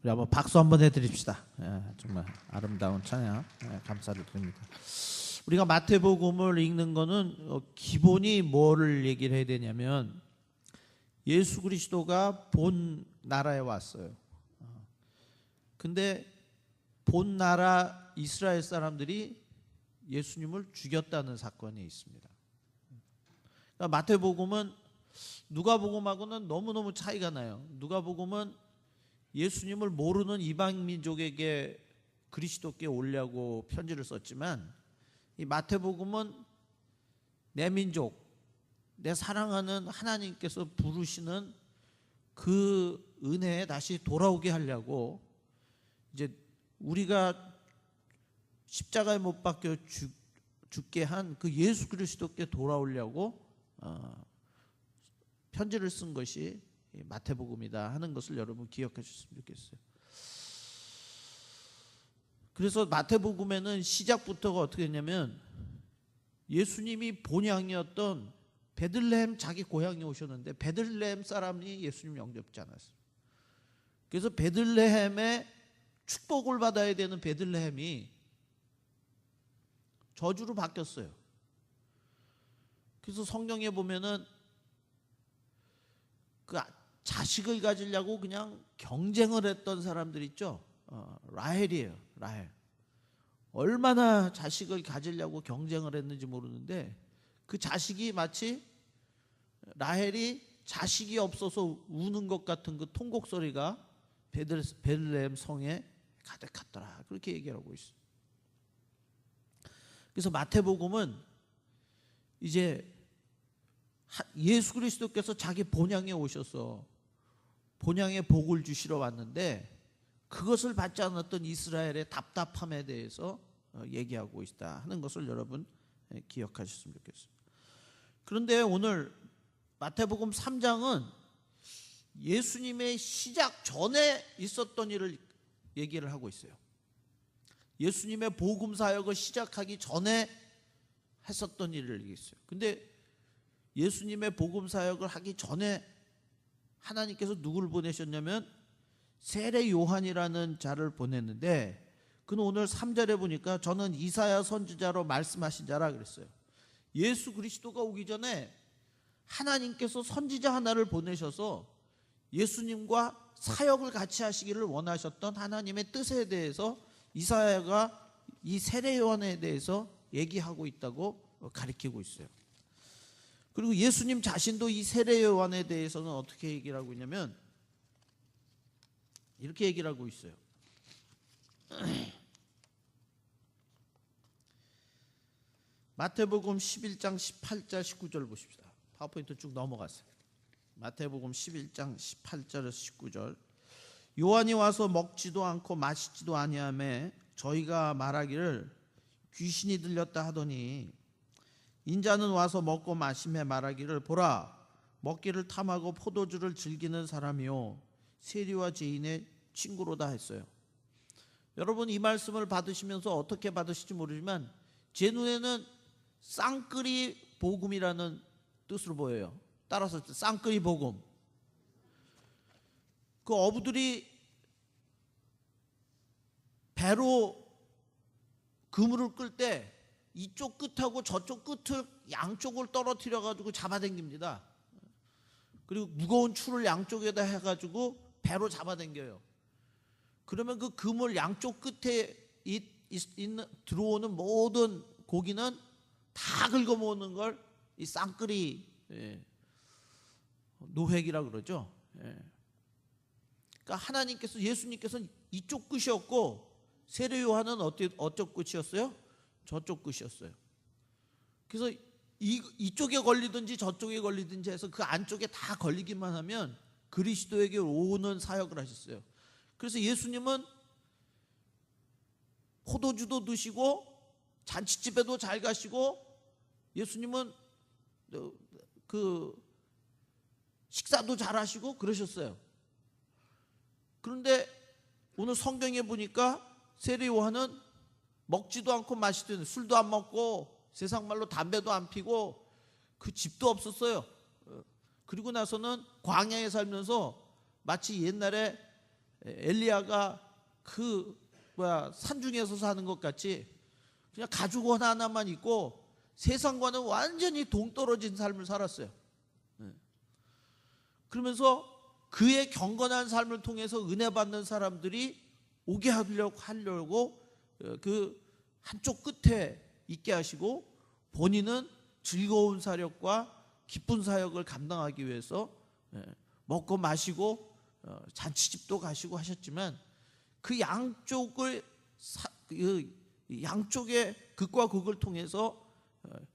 우리 한번 박수 한번 해드립시다. 정말 아름다운 찬양 감사를 드립니다. 우리가 마태복음을 읽는 거는 기본이 뭐를 얘기를 해야 되냐면 예수 그리스도가 본 나라에 왔어요. 근데 본 나라 이스라엘 사람들이 예수님을 죽였다는 사건이 있습니다. 그러니까 마태복음은 누가복음하고는 너무너무 차이가 나요. 누가복음은 예수님을 모르는 이방 민족에게 그리스도께 오려고 편지를 썼지만 이 마태복음은 내 민족, 내 사랑하는 하나님께서 부르시는 그 은혜에 다시 돌아오게 하려고 이제 우리가 십자가에 못 박혀 죽게 한 그 예수 그리스도께 돌아오려고 편지를 쓴 것이 마태복음이다 하는 것을 여러분 기억하셨으면 좋겠어요. 그래서 마태복음에는 시작부터가 어떻게 했냐면 예수님이 본향이었던 베들레헴 자기 고향에 오셨는데 베들레헴 사람이 예수님 영접지 않았어요. 그래서 베들레헴에 축복을 받아야 되는 베들레헴이 저주로 바뀌었어요. 그래서 성경에 보면은 그 자식을 가지려고 그냥 경쟁을 했던 사람들 있죠. 라헬이에요. 라헬. 얼마나 자식을 가지려고 경쟁을 했는지 모르는데 그 자식이 마치 라헬이 자식이 없어서 우는 것 같은 그 통곡 소리가 베들레헴 성에 가득했더라. 그렇게 얘기하고 있어요. 그래서 마태복음은 이제 예수 그리스도께서 자기 본향에 오셔서 본향의 복을 주시러 왔는데 그것을 받지 않았던 이스라엘의 답답함에 대해서 얘기하고 있다 하는 것을 여러분 기억하셨으면 좋겠어요. 그런데 오늘 마태복음 3장은 예수님의 시작 전에 있었던 일을 얘기를 하고 있어요. 예수님의 복음 사역을 시작하기 전에 했었던 일을 얘기했어요. 근데 예수님의 복음 사역을 하기 전에 하나님께서 누구를 보내셨냐면 세례 요한이라는 자를 보냈는데 그는 오늘 3절에 보니까 저는 이사야 선지자로 말씀하신 자라 그랬어요. 예수 그리스도가 오기 전에 하나님께서 선지자 하나를 보내셔서 예수님과 사역을 같이 하시기를 원하셨던 하나님의 뜻에 대해서 이사야가 이 세례 요한에 대해서 얘기하고 있다고 가르치고 있어요. 그리고 예수님 자신도 이 세례 요한에 대해서는 어떻게 얘기를 하고 있냐면 이렇게 얘기를 하고 있어요. 마태복음 11장 18절 19절 보십시다. 파워포인트 쭉 넘어갔어요. 마태복음 11장 18절에서 19절. 요한이 와서 먹지도 않고 마시지도 아니하매 저희가 말하기를 귀신이 들렸다 하더니 인자는 와서 먹고 마시며 말하기를 보라 먹기를 탐하고 포도주를 즐기는 사람이요 세리와 죄인의 친구로다 했어요. 여러분 이 말씀을 받으시면서 어떻게 받으실지 모르지만 제 눈에는 쌍끌이 복음이라는 뜻으로 보여요. 따라서 쌍끌이 복음. 그 어부들이 배로 그물을 끌 때 이쪽 끝하고 저쪽 끝을 양쪽을 떨어뜨려 가지고 잡아당깁니다. 그리고 무거운 줄을 양쪽에다 해가지고 배로 잡아당겨요. 그러면 그 그물 양쪽 끝에 들어오는 모든 고기는 다 긁어모으는 걸 이 쌍끌이 노획이라 그러죠. 그러니까 하나님께서 예수님께서는 이쪽 끝이었고 세례 요한은 어쪽 끝이었어요? 저쪽 끝이었어요. 그래서 이쪽에 걸리든지 저쪽에 걸리든지 해서 그 안쪽에 다 걸리기만 하면 그리스도에게 오는 사역을 하셨어요. 그래서 예수님은 포도주도 드시고 잔치집에도 잘 가시고 예수님은 그 식사도 잘 하시고 그러셨어요. 그런데 오늘 성경에 보니까 세례 요한은 먹지도 않고 마시지도 않고 술도 안 먹고 세상 말로 담배도 안 피고 그 집도 없었어요. 그리고 나서는 광야에 살면서 마치 옛날에 엘리야가 그 산중에서 사는 것 같이 그냥 가죽 하나만 입고 세상과는 완전히 동떨어진 삶을 살았어요. 그러면서 그의 경건한 삶을 통해서 은혜 받는 사람들이 오게 하려고 그 한쪽 끝에 있게 하시고 본인은 즐거운 사역과 기쁜 사역을 감당하기 위해서 먹고 마시고 잔치집도 가시고 하셨지만 그 양쪽의 극과 극을 통해서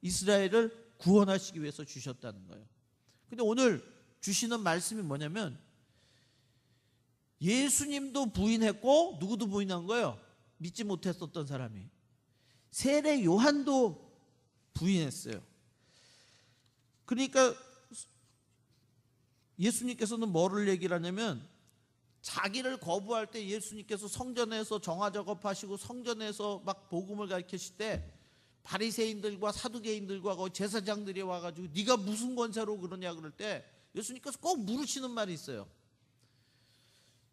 이스라엘을 구원하시기 위해서 주셨다는 거예요. 근데 오늘 주시는 말씀이 뭐냐면 예수님도 부인했고 누구도 부인한 거예요? 믿지 못했었던 사람이. 세례 요한도 부인했어요. 그러니까 예수님께서는 뭐를 얘기를 하냐면 자기를 거부할 때 예수님께서 성전에서 정화 작업하시고 성전에서 막 복음을 가르치실 때 바리새인들과 사두개인들과 제사장들이 와가지고 네가 무슨 권세로 그러냐 그럴 때 예수님께서 꼭 물으시는 말이 있어요.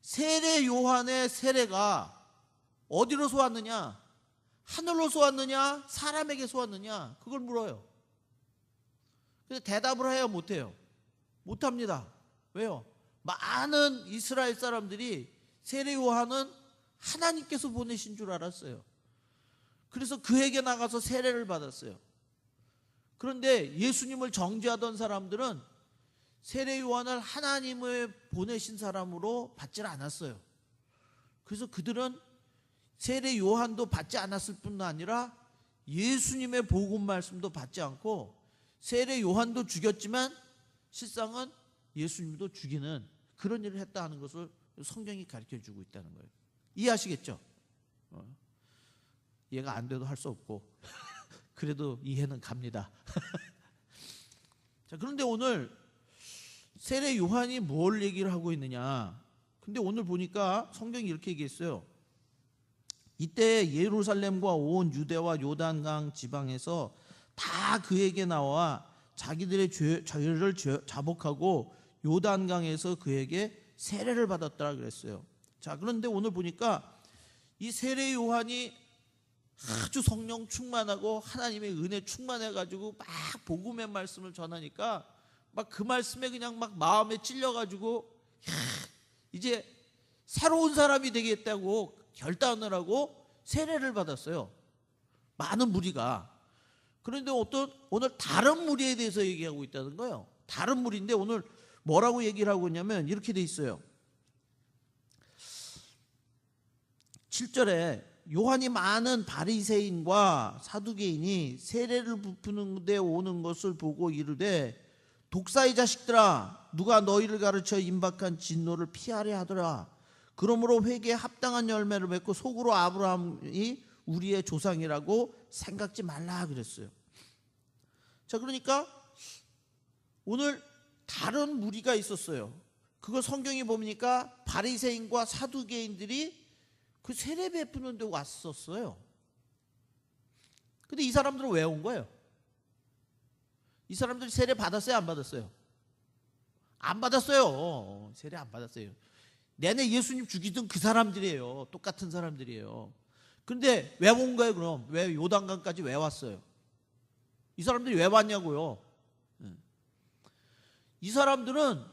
세례 요한의 세례가 어디로서 왔느냐? 하늘로서 왔느냐? 사람에게서 왔느냐? 그걸 물어요. 근데 대답을 해야 못해요. 못합니다. 왜요? 많은 이스라엘 사람들이 세례 요한은 하나님께서 보내신 줄 알았어요. 그래서 그에게 나가서 세례를 받았어요. 그런데 예수님을 정죄하던 사람들은 세례 요한을 하나님을 보내신 사람으로 받질 않았어요. 그래서 그들은 세례 요한도 받지 않았을 뿐 아니라 예수님의 복음 말씀도 받지 않고 세례 요한도 죽였지만 실상은 예수님도 죽이는 그런 일을 했다 하는 것을 성경이 가르쳐주고 있다는 거예요. 이해하시겠죠? 이해가 안 돼도 할 수 없고 그래도 이해는 갑니다. 자, 그런데 오늘 세례 요한이 뭘 얘기를 하고 있느냐? 근데 오늘 보니까 성경이 이렇게 얘기했어요. 이때 예루살렘과 온 유대와 요단강 지방에서 다 그에게 나와 자기들의 죄를 자복하고 요단강에서 그에게 세례를 받았다라 그랬어요. 자, 그런데 오늘 보니까 이 세례 요한이 아주 성령 충만하고 하나님의 은혜 충만해가지고 막 복음의 말씀을 전하니까 막 그 말씀에 그냥 막 마음에 찔려가지고 이제 새로운 사람이 되겠다고 결단을 하고 세례를 받았어요. 많은 무리가. 그런데 오늘 다른 무리에 대해서 얘기하고 있다는 거예요. 다른 무리인데 오늘 뭐라고 얘기를 하고 있냐면 이렇게 돼 있어요. 7절에 요한이 많은 바리새인과 사두개인이 세례를 베푸는 데 오는 것을 보고 이르되 독사의 자식들아 누가 너희를 가르쳐 임박한 진노를 피하려 하더라. 그러므로 회개에 합당한 열매를 맺고 속으로 아브라함이 우리의 조상이라고 생각지 말라 그랬어요. 자, 그러니까 오늘 다른 무리가 있었어요. 그걸 성경이 보니까 바리새인과 사두개인들이 그 세례 베푸는 데 왔었어요. 근데 이 사람들은 왜 온 거예요? 이 사람들이 세례 받았어요? 안 받았어요? 안 받았어요. 세례 안 받았어요. 내내 예수님 죽이던 그 사람들이에요. 똑같은 사람들이에요. 근데 왜 온 거예요 그럼? 왜 요단강까지 왜 왔어요? 이 사람들이 왜 왔냐고요? 이 사람들은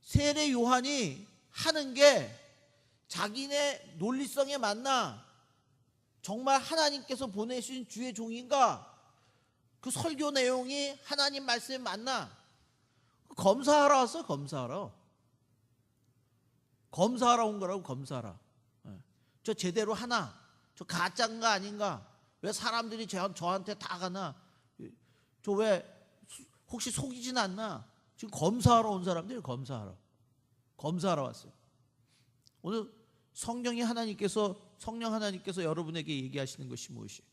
세례 요한이 하는 게 자기네 논리성에 맞나? 정말 하나님께서 보내신 주의 종인가? 그 설교 내용이 하나님 말씀에 맞나? 검사하러 왔어. 검사하러 온 거라고. 검사하라. 저 제대로 하나? 저 가짜인가 아닌가? 왜 사람들이 저한테 다 가나? 저 왜 혹시 속이진 않나? 지금 검사하러 온 사람들이 검사하러 왔어요. 오늘 성령 하나님께서 여러분에게 얘기하시는 것이 무엇이에요?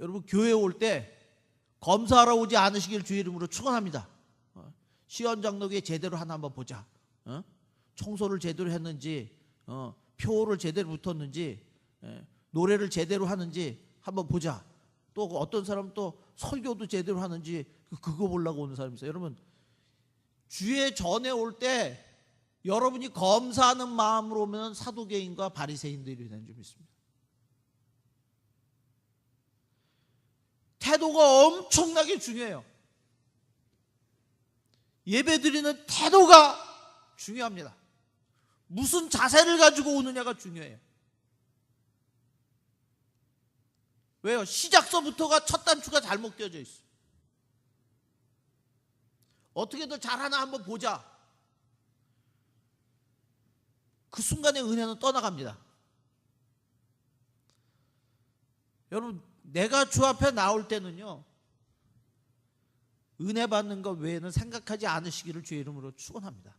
여러분 교회에 올 때 검사하러 오지 않으시길 주의 이름으로 축원합니다. 시원장로교회 제대로 하나 한번 보자. 청소를 제대로 했는지, 표를 제대로 붙었는지, 노래를 제대로 하는지 한번 보자. 또 어떤 사람은 또 설교도 제대로 하는지 그거 보려고 오는 사람이 있어요. 여러분 주의 전에 올 때 여러분이 검사하는 마음으로 오면 사두개인과 바리새인들이 되는 줄 믿습니다. 태도가 엄청나게 중요해요. 예배드리는 태도가 중요합니다. 무슨 자세를 가지고 오느냐가 중요해요. 왜요? 시작서부터가 첫 단추가 잘못 껴져 있어요. 어떻게든 잘하나 한번 보자. 그 순간에 은혜는 떠나갑니다. 여러분, 내가 주 앞에 나올 때는요, 은혜 받는 것 외에는 생각하지 않으시기를 주의 이름으로 축원합니다.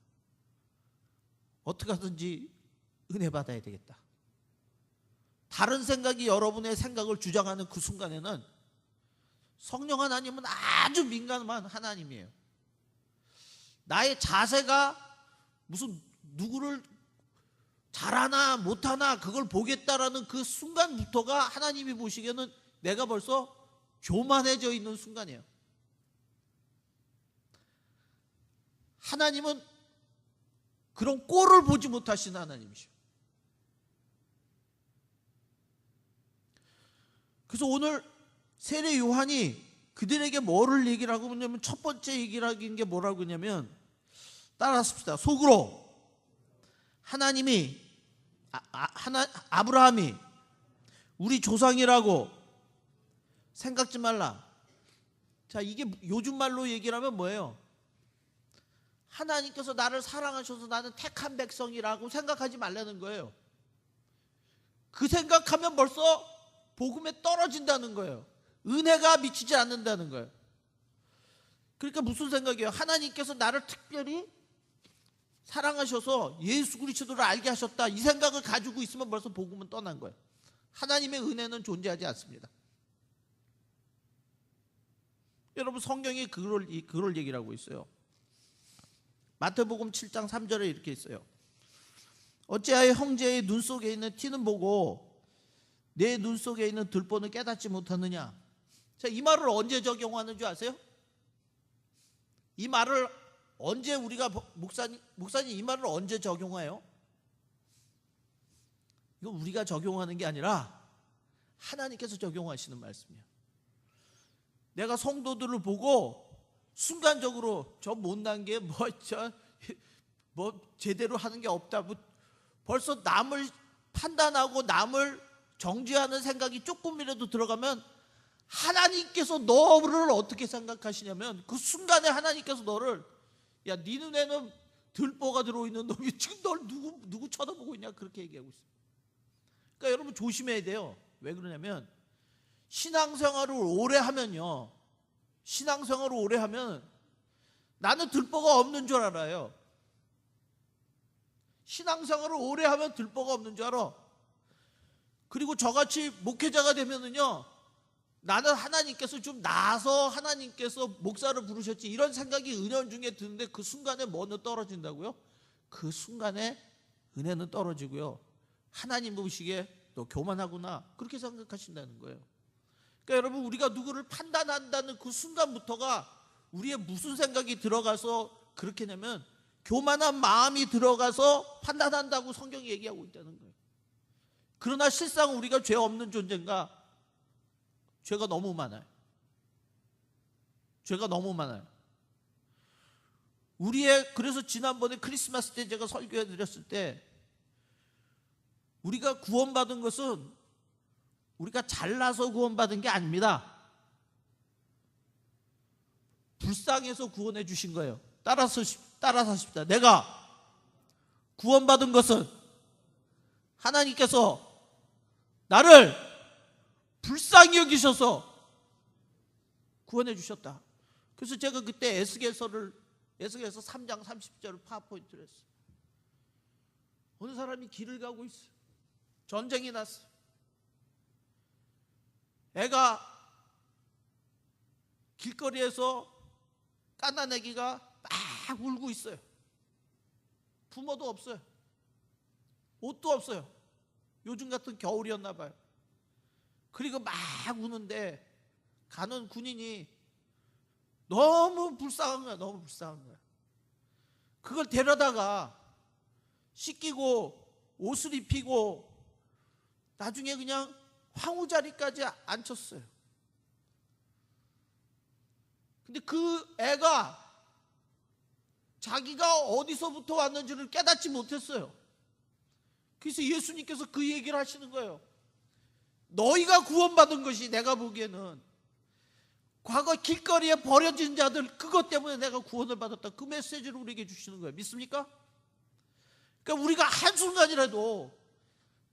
어떻게 하든지 은혜 받아야 되겠다. 다른 생각이 여러분의 생각을 주장하는 그 순간에는 성령 하나님은 아주 민감한 하나님이에요. 나의 자세가 무슨 누구를 잘하나 못하나 그걸 보겠다라는 그 순간부터가 하나님이 보시기에는 내가 벌써 교만해져 있는 순간이에요. 하나님은 그런 꼴을 보지 못하시는 하나님이시죠. 그래서 오늘 세례 요한이 그들에게 뭐를 얘기를 하고 있냐면, 첫 번째 얘기를 하는 게 뭐라고 했냐면, 따라하십시다. 속으로 하나님이 아브라함이 우리 조상이라고 생각지 말라. 자, 이게 요즘 말로 얘기를 하면 뭐예요? 하나님께서 나를 사랑하셔서 나는 택한 백성이라고 생각하지 말라는 거예요. 그 생각하면 벌써 복음에 떨어진다는 거예요. 은혜가 미치지 않는다는 거예요. 그러니까 무슨 생각이에요? 하나님께서 나를 특별히 사랑하셔서 예수 그리스도를 알게 하셨다, 이 생각을 가지고 있으면 벌써 복음은 떠난 거예요. 하나님의 은혜는 존재하지 않습니다. 여러분, 성경이 그럴 얘기를 하고 있어요. 마태복음 7장 3절에 이렇게 있어요. 어찌하여 형제의 눈 속에 있는 티는 보고 내 눈 속에 있는 들보는 깨닫지 못하느냐. 자, 이 말을 언제 적용하는 줄 아세요? 이 말을 언제 우리가 목사님 이 말을 언제 적용해요? 이거 우리가 적용하는 게 아니라 하나님께서 적용하시는 말씀이에요. 내가 성도들을 보고 순간적으로 저 못난 게 뭐 제대로 하는 게 없다, 벌써 남을 판단하고 남을 정죄하는 생각이 조금이라도 들어가면 하나님께서 너를 어떻게 생각하시냐면, 그 순간에 하나님께서 너를, 야, 네 눈에는 들보가 들어있는 놈이 지금 널 누구 쳐다보고 있냐, 그렇게 얘기하고 있어요. 그러니까 여러분 조심해야 돼요. 왜 그러냐면, 신앙생활을 오래 하면요, 신앙생활을 오래 하면 나는 들보가 없는 줄 알아요. 신앙생활을 오래 하면 들보가 없는 줄 알아. 그리고 저같이 목회자가 되면은요, 나는 하나님께서 좀 나아서 하나님께서 목사를 부르셨지, 이런 생각이 은연중에 드는데 그 순간에 뭐는 떨어진다고요? 그 순간에 은혜는 떨어지고요, 하나님 보시기에 너 교만하구나, 그렇게 생각하신다는 거예요. 그러니까 여러분, 우리가 누구를 판단한다는 그 순간부터가 우리의 무슨 생각이 들어가서 그렇게 되냐면 교만한 마음이 들어가서 판단한다고 성경이 얘기하고 있다는 거예요. 그러나 실상 우리가 죄 없는 존재인가? 죄가 너무 많아요. 죄가 너무 많아요. 그래서 지난번에 크리스마스 때 제가 설교해 드렸을 때, 우리가 구원받은 것은 우리가 잘나서 구원받은 게 아닙니다. 불쌍해서 구원해 주신 거예요. 따라서 하십시다. 내가 구원받은 것은 하나님께서 나를 불쌍히 여기셔서 구원해 주셨다. 그래서 제가 그때 에스겔서 3장 30절을 파워포인트를 했어요. 어느 사람이 길을 가고 있어요. 전쟁이 났어요. 애가 길거리에서 깐난 애기가 막 울고 있어요. 부모도 없어요. 옷도 없어요. 요즘 같은 겨울이었나 봐요. 그리고 막 우는데 가는 군인이 너무 불쌍한 거야. 너무 불쌍한 거야. 그걸 데려다가 씻기고 옷을 입히고 나중에 그냥 황후 자리까지 앉혔어요. 근데 그 애가 자기가 어디서부터 왔는지를 깨닫지 못했어요. 그래서 예수님께서 그 얘기를 하시는 거예요. 너희가 구원받은 것이 내가 보기에는 과거 길거리에 버려진 자들 그것 때문에 내가 구원을 받았다. 그 메시지를 우리에게 주시는 거예요. 믿습니까? 그러니까 우리가 한순간이라도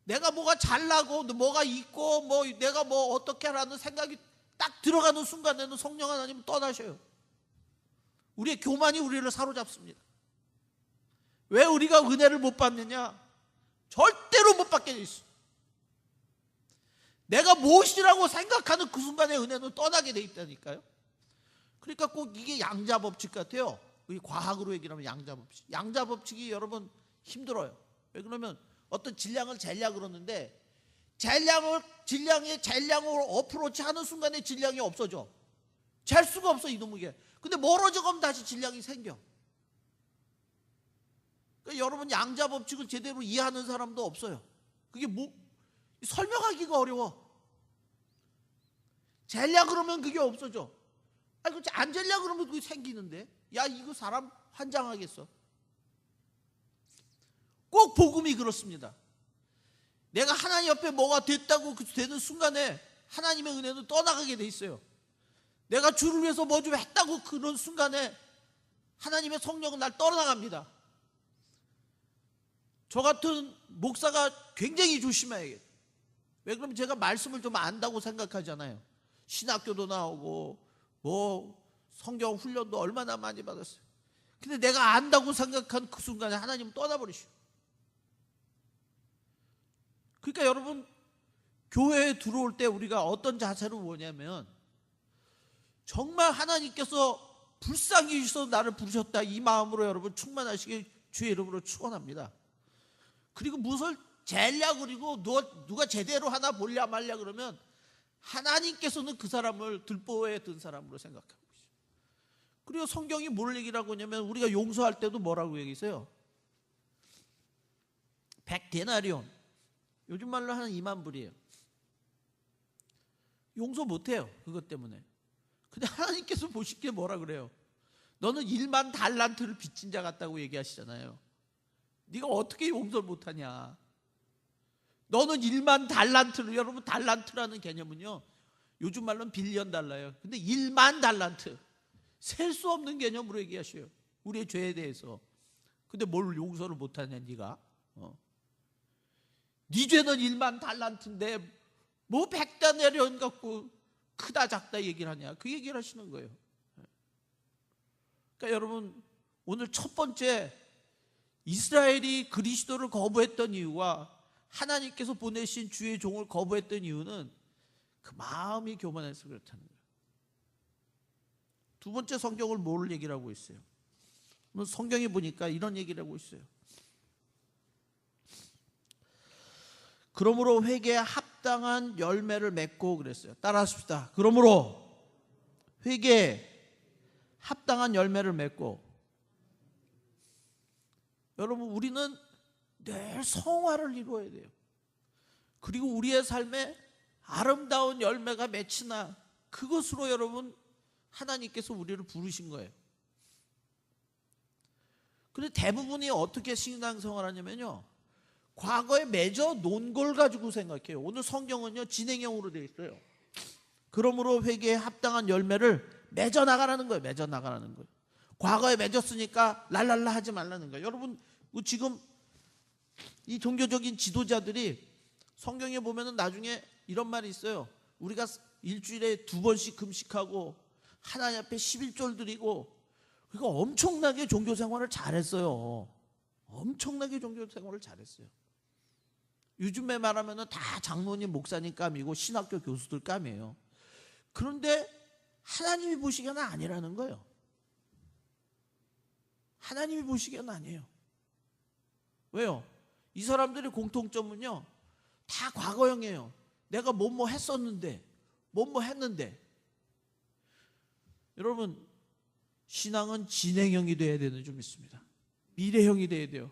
내가 뭐가 잘나고 뭐가 있고 뭐 내가 뭐 어떻게 하라는 생각이 딱 들어가는 순간에는 성령 하나님은 떠나셔요. 우리의 교만이 우리를 사로잡습니다. 왜 우리가 은혜를 못 받느냐? 절대로 못 받게 돼 있어. 내가 무엇이라고 생각하는 그 순간에 은혜는 떠나게 돼 있다니까요. 그러니까 꼭 이게 양자법칙 같아요. 이 과학으로 얘기하면 양자법칙. 양자법칙이 여러분 힘들어요. 왜 그러면 어떤 질량을 재려고 그러는데 질량의 재량으로 어프로치 하는 순간에 질량이 없어져. 잴 수가 없어 이놈에게. 근데 멀어져 가면 다시 질량이 생겨. 그러니까 여러분 양자법칙을 제대로 이해하는 사람도 없어요. 그게 설명하기가 어려워. 재려 그러면 그게 없어져. 아니 안 재려 그러면 그게 생기는데. 야 이거 사람 환장하겠어. 꼭 복음이 그렇습니다. 내가 하나님 옆에 뭐가 됐다고 되는 순간에 하나님의 은혜는 떠나가게 돼 있어요. 내가 주를 위해서 뭐 좀 했다고 그런 순간에 하나님의 성령은 날 떠나갑니다. 저 같은 목사가 굉장히 조심해야겠어요. 왜 그러면 제가 말씀을 좀 안다고 생각하잖아요. 신학교도 나오고 뭐 성경 훈련도 얼마나 많이 받았어요. 근데 내가 안다고 생각한 그 순간에 하나님은 떠나버리셔. 그러니까 여러분 교회에 들어올 때 우리가 어떤 자세로 오냐면 정말 하나님께서 불쌍히 여기서 나를 부르셨다 이 마음으로 여러분 충만하시길 주의 이름으로 축원합니다. 그리고 무엇을 재려 그리고 누가 제대로 하나 보려 말려 그러면 하나님께서는 그 사람을 들보에 든 사람으로 생각하고 있어요. 그리고 성경이 뭘 얘기라고 하냐면 우리가 용서할 때도 뭐라고 얘기했어요? 100데나리온 요즘 말로 한 2만 불이에요. 용서 못해요. 그것 때문에. 근데 하나님께서 보시기에 뭐라 그래요? 너는 1만 달란트를 빚진 자 같다고 얘기하시잖아요. 네가 어떻게 용서를 못하냐? 너는 1만 달란트를, 여러분 달란트라는 개념은요 요즘 말로는 빌리언 달러예요. 근데 1만 달란트 셀 수 없는 개념으로 얘기하셔요. 우리의 죄에 대해서. 근데 뭘 용서를 못하냐 네가? 네 죄는 1만 달란트인데 뭐 100데나리온 갖고 크다 작다 얘기를 하냐? 그 얘기를 하시는 거예요. 그러니까 여러분 오늘 첫 번째 이스라엘이 그리스도를 거부했던 이유와 하나님께서 보내신 주의 종을 거부했던 이유는 그 마음이 교만해서 그렇다는 거예요. 두 번째 성경을 뭘 얘기를 하고 있어요? 성경에 보니까 이런 얘기를 하고 있어요. 그러므로 회개에 합당한 열매를 맺고 그랬어요. 따라하십시다. 그러므로 회개에 합당한 열매를 맺고. 여러분 우리는 늘 성화를 이루어야 돼요. 그리고 우리의 삶에 아름다운 열매가 맺히나 그것으로 여러분 하나님께서 우리를 부르신 거예요. 그런데 대부분이 어떻게 신앙생활 하냐면요 과거에 맺어 놓은 걸 가지고 생각해요. 오늘 성경은요 진행형으로 되어 있어요. 그러므로 회개에 합당한 열매를 맺어 나가라는 거예요. 맺어 나가라는 거예요. 과거에 맺었으니까 랄랄라 하지 말라는 거예요. 여러분 지금 이 종교적인 지도자들이 성경에 보면은 나중에 이런 말이 있어요. 우리가 일주일에 2번씩 금식하고 하나님 앞에 11조를 드리고 그러니까 엄청나게 종교 생활을 잘했어요. 엄청나게 종교 생활을 잘했어요. 요즘에 말하면은 다 장로님, 목사님 감이고 신학교 교수들 감이에요. 그런데 하나님이 보시기에는 아니라는 거예요. 하나님이 보시기에는 아니에요. 왜요? 이 사람들의 공통점은요 다 과거형이에요. 내가 뭐뭐 했었는데 뭐뭐 했는데. 여러분 신앙은 진행형이 돼야 되는 줄 믿습니다. 미래형이 돼야 돼요.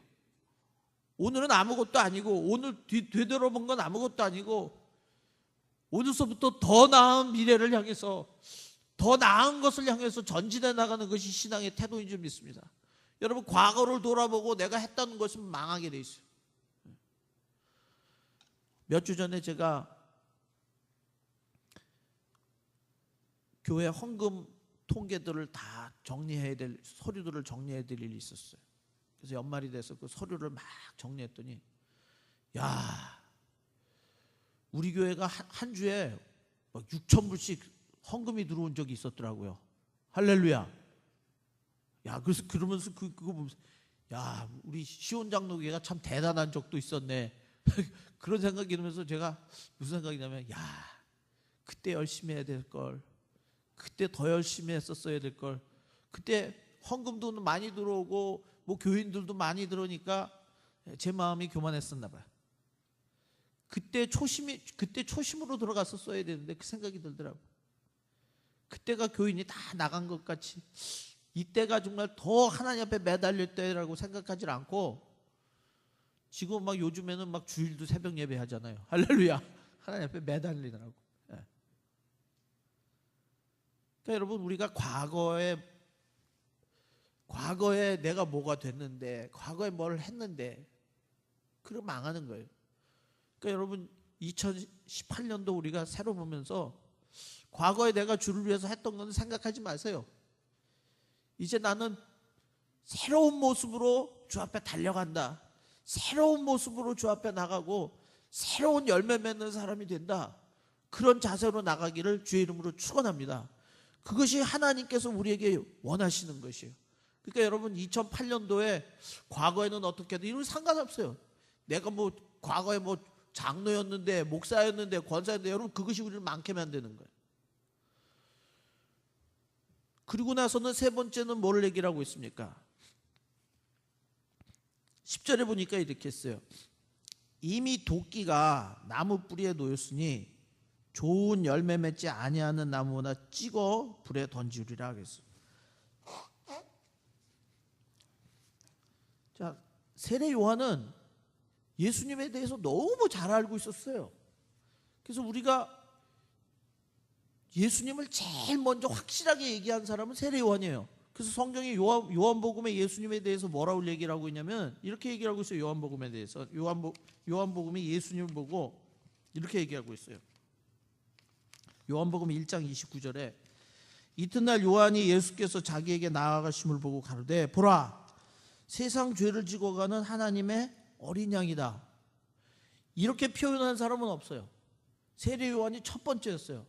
오늘은 아무것도 아니고, 오늘 되돌아본 건 아무것도 아니고, 오늘서부터 더 나은 미래를 향해서, 더 나은 것을 향해서 전진해 나가는 것이 신앙의 태도인 줄 믿습니다. 여러분, 과거를 돌아보고 내가 했던 것은 망하게 돼 있어요. 몇 주 전에 제가 교회 헌금 통계들을 다 정리해야 될, 서류들을 정리해야 될 일이 있었어요. 그래서 연말이 돼서 그 서류를 막 정리했더니, 야, 우리 교회가 한 주에 막 6,000불씩 헌금이 들어온 적이 있었더라고요. 할렐루야. 야, 그래서 그러면서 그거 보면서, 야, 우리 시온 장로교회가 참 대단한 적도 있었네. 그런 생각이 들면서 제가 무슨 생각이냐면, 야, 그때 열심히 해야 될 걸, 그때 더 열심히 했었어야 될 걸, 그때 헌금도 많이 들어오고 뭐 교인들도 많이 들어오니까 제 마음이 교만했었나 봐요. 그때 초심으로 들어갔었어야 되는데 그 생각이 들더라고요. 그때가 교인이 다 나간 것 같이 이때가 정말 더 하나님 앞에 매달릴 때라고 생각하지 않고, 지금 막 요즘에는 막 주일도 새벽 예배 하잖아요. 할렐루야. 하나님 앞에 매달리더라고. 예. 그러니까 여러분, 우리가 과거에 내가 뭐가 됐는데, 과거에 뭘 했는데, 그럼 망하는 거예요. 그러니까 여러분, 2018년도 우리가 새로 보면서 과거에 내가 주를 위해서 했던 건 생각하지 마세요. 이제 나는 새로운 모습으로 주 앞에 달려간다. 새로운 모습으로 주 앞에 나가고 새로운 열매 맺는 사람이 된다. 그런 자세로 나가기를 주의 이름으로 축원합니다. 그것이 하나님께서 우리에게 원하시는 것이에요. 그러니까 여러분, 2008년도에 과거에는 어떻게 해도 이런 상관없어요. 내가 뭐 과거에 뭐 장로였는데, 목사였는데, 권사였는데, 여러분, 그것이 우리를 많게 만드는 거예요. 그리고 나서는 세 번째는 뭘 얘기를 하고 있습니까? 10절에 보니까 이렇게 했어요. 이미 도끼가 나무 뿌리에 놓였으니 좋은 열매 맺지 아니하는 나무나 찍어 불에 던지우리라 하겠어요. 자, 세례 요한은 예수님에 대해서 너무 잘 알고 있었어요. 그래서 우리가 예수님을 제일 먼저 확실하게 얘기한 사람은 세례 요한이에요. 그래서 성경이 요한복음에 예수님에 대해서 뭐라고 얘기를 하고 있냐면, 이렇게 얘기를 하고 있어요. 요한복음에 대해서 요한복음이 예수님을 보고 이렇게 얘기하고 있어요. 요한복음 1장 29절에 이튿날 요한이 예수께서 자기에게 나아가심을 보고 가로되, 보라, 세상 죄를 지고 가는 하나님의 어린 양이다. 이렇게 표현한 사람은 없어요. 세례 요한이 첫 번째였어요.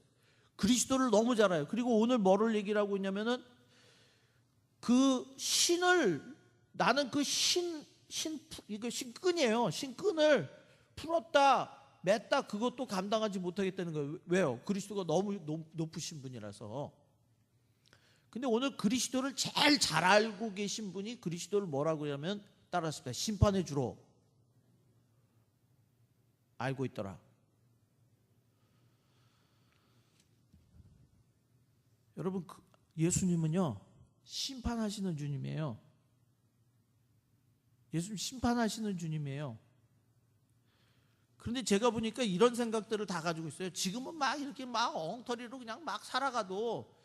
그리스도를 너무 잘 알아요. 그리고 오늘 뭐를 얘기를 하고 있냐면은, 그 신을, 나는 그 이거 신끈이에요. 신끈을 풀었다, 맸다, 그것도 감당하지 못하겠다는 거예요. 왜요? 그리스도가 너무 높으신 분이라서. 근데 오늘 그리스도를 제일 잘 알고 계신 분이 그리스도를 뭐라고 하냐면, 따랐습니다. 심판의 주로 알고 있더라. 여러분, 예수님은요, 심판하시는 주님이에요. 예수님 심판하시는 주님이에요. 그런데 제가 보니까 이런 생각들을 다 가지고 있어요. 지금은 막 이렇게 막 엉터리로 그냥 막 살아가도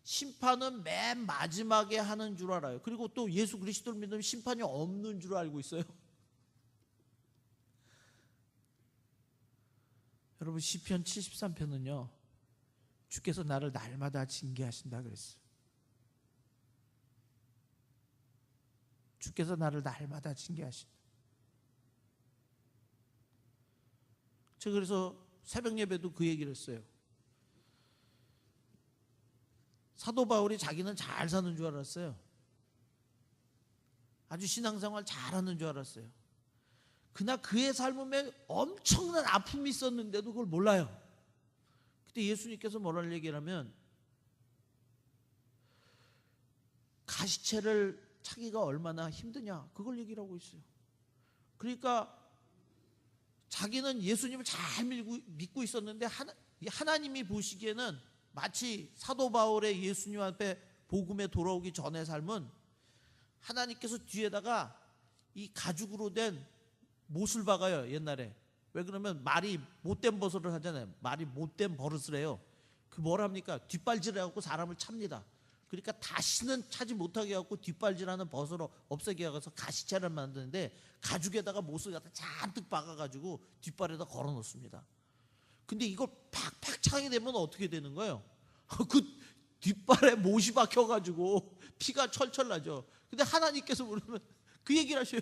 심판은 맨 마지막에 하는 줄 알아요. 그리고 또 예수 그리스도를 믿으면 심판이 없는 줄 알고 있어요. 여러분, 시편 73편은요, 주께서 나를 날마다 징계하신다 그랬어요. 주께서 나를 날마다 징계하신다. 제가 그래서 새벽 예배도 그 얘기를 했어요. 사도 바울이 자기는 잘 사는 줄 알았어요. 아주 신앙생활 잘하는 줄 알았어요. 그러나 그의 삶에 엄청난 아픔이 있었는데도 그걸 몰라요. 그때 예수님께서 뭐라는 얘기를 하면, 가시채를 차기가 얼마나 힘드냐, 그걸 얘기를 하고 있어요. 그러니까 자기는 예수님을 잘 믿고 있었는데 하나님이 보시기에는 마치 사도 바울의 예수님 앞에 복음에 돌아오기 전의 삶은 하나님께서 뒤에다가 이 가죽으로 된 못을 박아요. 옛날에. 왜 그러면 말이 못된 버릇을 하잖아요. 말이 못된 버릇을 해요. 그 뭘 합니까? 뒷발질을 해갖고 사람을 찹니다. 그러니까 다시는 차지 못하게 해갖고 뒷발질하는 버릇을 없애게 해서 가시채를 만드는데 가죽에다가 못을 갖다 잔뜩 박아가지고 뒷발에다 걸어 놓습니다. 근데 이걸 팍팍 차게 되면 어떻게 되는 거예요? 그 뒷발에 못이 박혀가지고 피가 철철 나죠. 근데 하나님께서 그러면 그 얘기를 하셔요.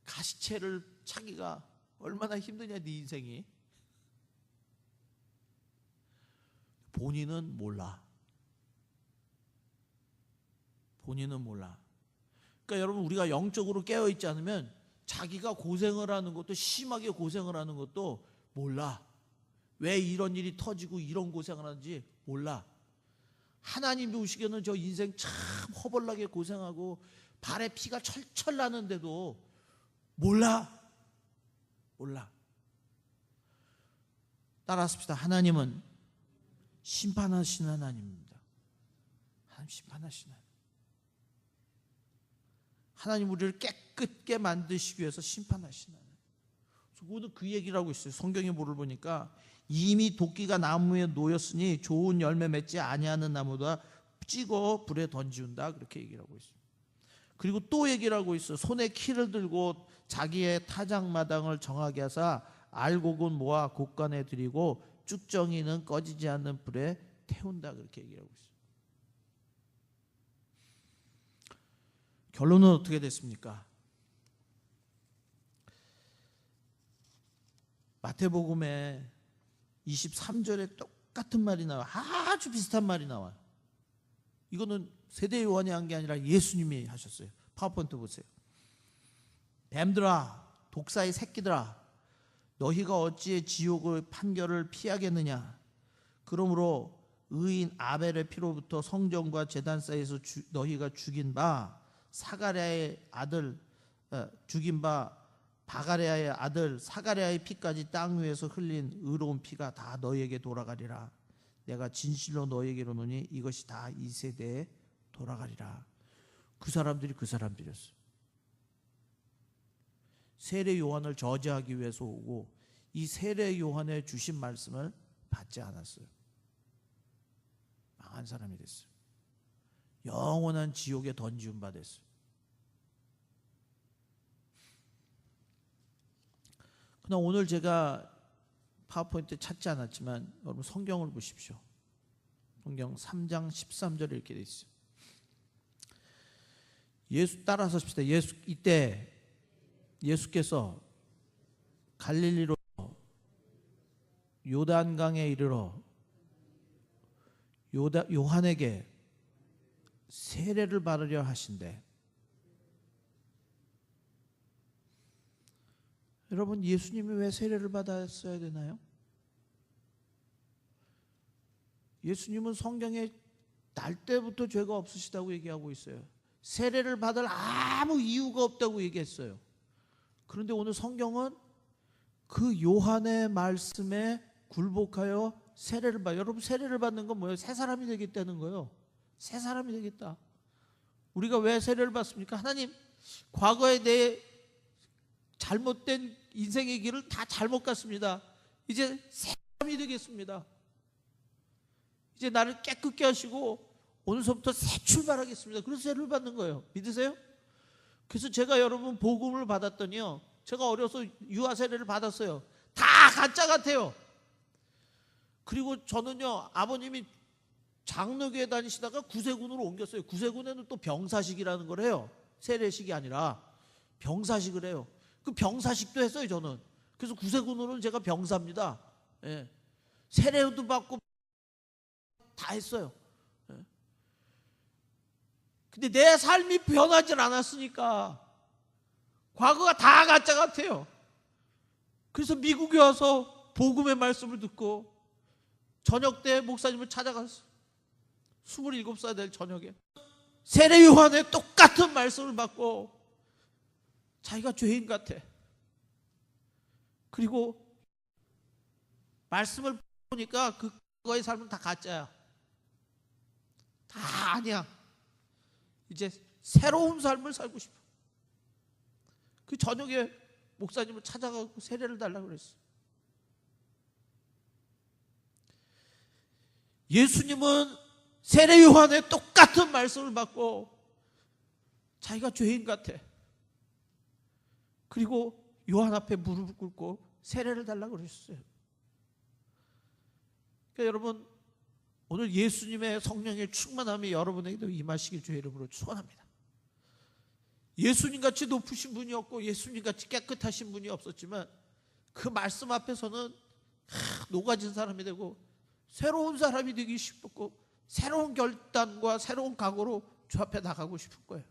가시채를 차기가 얼마나 힘드냐 네 인생이. 본인은 몰라. 본인은 몰라. 그러니까 여러분, 우리가 영적으로 깨어있지 않으면 자기가 고생을 하는 것도, 심하게 고생을 하는 것도 몰라. 왜 이런 일이 터지고 이런 고생을 하는지 몰라. 하나님 보시기에는 저 인생 참 허벌나게 고생하고 발에 피가 철철 나는데도 몰라. 따라합시다. 하나님은 심판하시는 하나님입니다. 하나님 심판하시는 하나님. 하나님 우리를 깨끗게 만드시기 위해서 심판하시는 하나님. 오늘 그 얘기를 하고 있어요. 성경의 뭐를 보니까 이미 도끼가 나무에 놓였으니 좋은 열매 맺지 아니하는 나무다 찍어 불에 던지운다. 그렇게 얘기를 하고 있어요. 그리고 또 얘기를 하고 있어요. 손에 키를 들고 자기의 타작마당을 정하게 하사 알곡은 모아 곳간에 들이고 쭉정이는 꺼지지 않는 불에 태운다. 그렇게 얘기를 하고 있어요. 결론은 어떻게 됐습니까? 마태복음에 23절에 똑같은 말이 나와요. 아주 비슷한 말이 나와요. 이거는 세대 요한이 한 게 아니라 예수님이 하셨어요. 파워포인트 보세요. 뱀들아, 독사의 새끼들아, 너희가 어찌 지옥의 판결을 피하겠느냐? 그러므로 의인 아벨의 피로부터 성전과 제단 사이에서 너희가 죽인 바 사가랴의 아들 죽인 바 바가랴의 아들 사가랴의 피까지 땅 위에서 흘린 의로운 피가 다 너희에게 돌아가리라. 내가 진실로 너희에게 이르노니 이것이 다 이 세대에 돌아가리라. 그 사람들이 그 사람들이었어요. 세례 요한을 저지하기 위해서 오고 이 세례 요한의 주신 말씀을 받지 않았어요. 망한 사람이 됐어요. 영원한 지옥에 던지운 바 됐어요. 그러나 오늘 제가 파워포인트 찾지 않았지만 여러분 성경을 보십시오. 성경 3장 13절에 이렇게 돼 있어요. 예수 따라서 하십시다. 이때 예수께서 갈릴리로 요단강에 이르러 요한에게 세례를 받으려 하신대. 여러분, 예수님이 왜 세례를 받았어야 되나요? 예수님은 성경에 날 때부터 죄가 없으시다고 얘기하고 있어요. 세례를 받을 아무 이유가 없다고 얘기했어요. 그런데 오늘 성경은 그 요한의 말씀에 굴복하여 세례를 받아요. 여러분, 세례를 받는 건 뭐예요? 새 사람이 되겠다는 거예요. 새 사람이 되겠다. 우리가 왜 세례를 받습니까? 하나님, 과거에 내 잘못된 인생의 길을 다 잘못 갔습니다. 이제 새 사람이 되겠습니다. 이제 나를 깨끗게 하시고 오늘서부터 새 출발하겠습니다. 그래서 세례를 받는 거예요. 믿으세요? 그래서 제가 여러분 복음을 받았더니요, 제가 어려서 유아 세례를 받았어요. 다 가짜 같아요. 그리고 저는요, 아버님이 장로교에 다니시다가 구세군으로 옮겼어요. 구세군에는 또 병사식이라는 걸 해요. 세례식이 아니라 병사식을 해요. 그 병사식도 했어요, 저는. 그래서 구세군으로는 제가 병사입니다. 예. 세례도 받고 다 했어요. 예. 근데 내 삶이 변하질 않았으니까 과거가 다 가짜 같아요. 그래서 미국에 와서 복음의 말씀을 듣고 저녁 때 목사님을 찾아갔어요. 27살 될 저녁에 세례 요한의 똑같은 말씀을 받고 자기가 죄인 같아. 그리고 말씀을 보니까 그거의 삶은 다 가짜야. 다 아니야. 이제 새로운 삶을 살고 싶어. 그 저녁에 목사님을 찾아가고 세례를 달라고 그랬어요. 예수님은 세례 요한의 똑같은 말씀을 받고 자기가 죄인 같아. 그리고 요한 앞에 무릎을 꿇고 세례를 달라고 그랬어요. 그러니까 여러분, 오늘 예수님의 성령의 충만함이 여러분에게도 임하시길 주의 이름으로 축원합니다. 예수님같이 높으신 분이 없고 예수님같이 깨끗하신 분이 없었지만 그 말씀 앞에서는 녹아진 사람이 되고 새로운 사람이 되기 싶었고 새로운 결단과 새로운 각오로 주 앞에 나가고 싶은 거예요.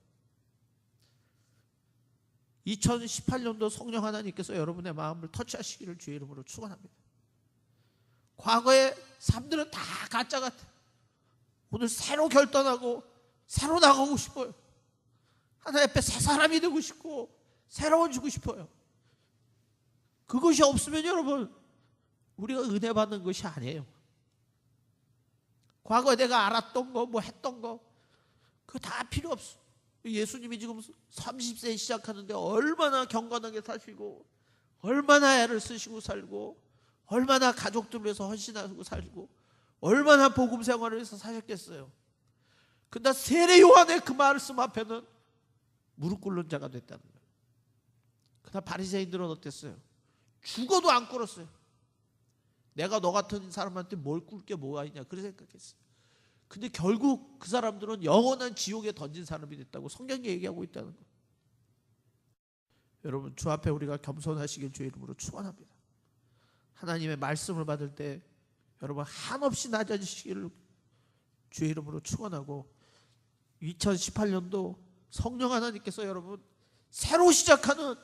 2018년도 성령 하나님께서 여러분의 마음을 터치하시기를 주의 이름으로 축원합니다. 과거의 삶들은 다 가짜 같아. 오늘 새로 결단하고 새로 나가고 싶어요. 하나님 앞에 새 사람이 되고 싶고 새로워지고 싶어요. 그것이 없으면 여러분, 우리가 은혜 받는 것이 아니에요. 과거에 내가 알았던 거, 뭐 했던 거, 그거 다 필요 없어. 예수님이 지금 30세 시작하는데 얼마나 경건하게 사시고 얼마나 애를 쓰시고 살고 얼마나 가족들을 위해서 헌신하고 살고 얼마나 복음 생활을 해서 사셨겠어요. 근데 세례 요한의 그 말씀 앞에는 무릎 꿇는 자가 됐다는 거예요. 그러나 바리새인들은 어땠어요? 죽어도 안 꿇었어요. 내가 너 같은 사람한테 뭘 꿇을 게 뭐가 있냐 그렇게 생각했어요. 근데 결국 그 사람들은 영원한 지옥에 던진 사람이 됐다고 성경이 얘기하고 있다는 거예요. 여러분, 주 앞에 우리가 겸손하시길 주의 이름으로 축원합니다. 하나님의 말씀을 받을 때 여러분 한없이 낮아지시기를 주의 이름으로 축원하고 2018년도 성령 하나님께서 여러분 새로 시작하는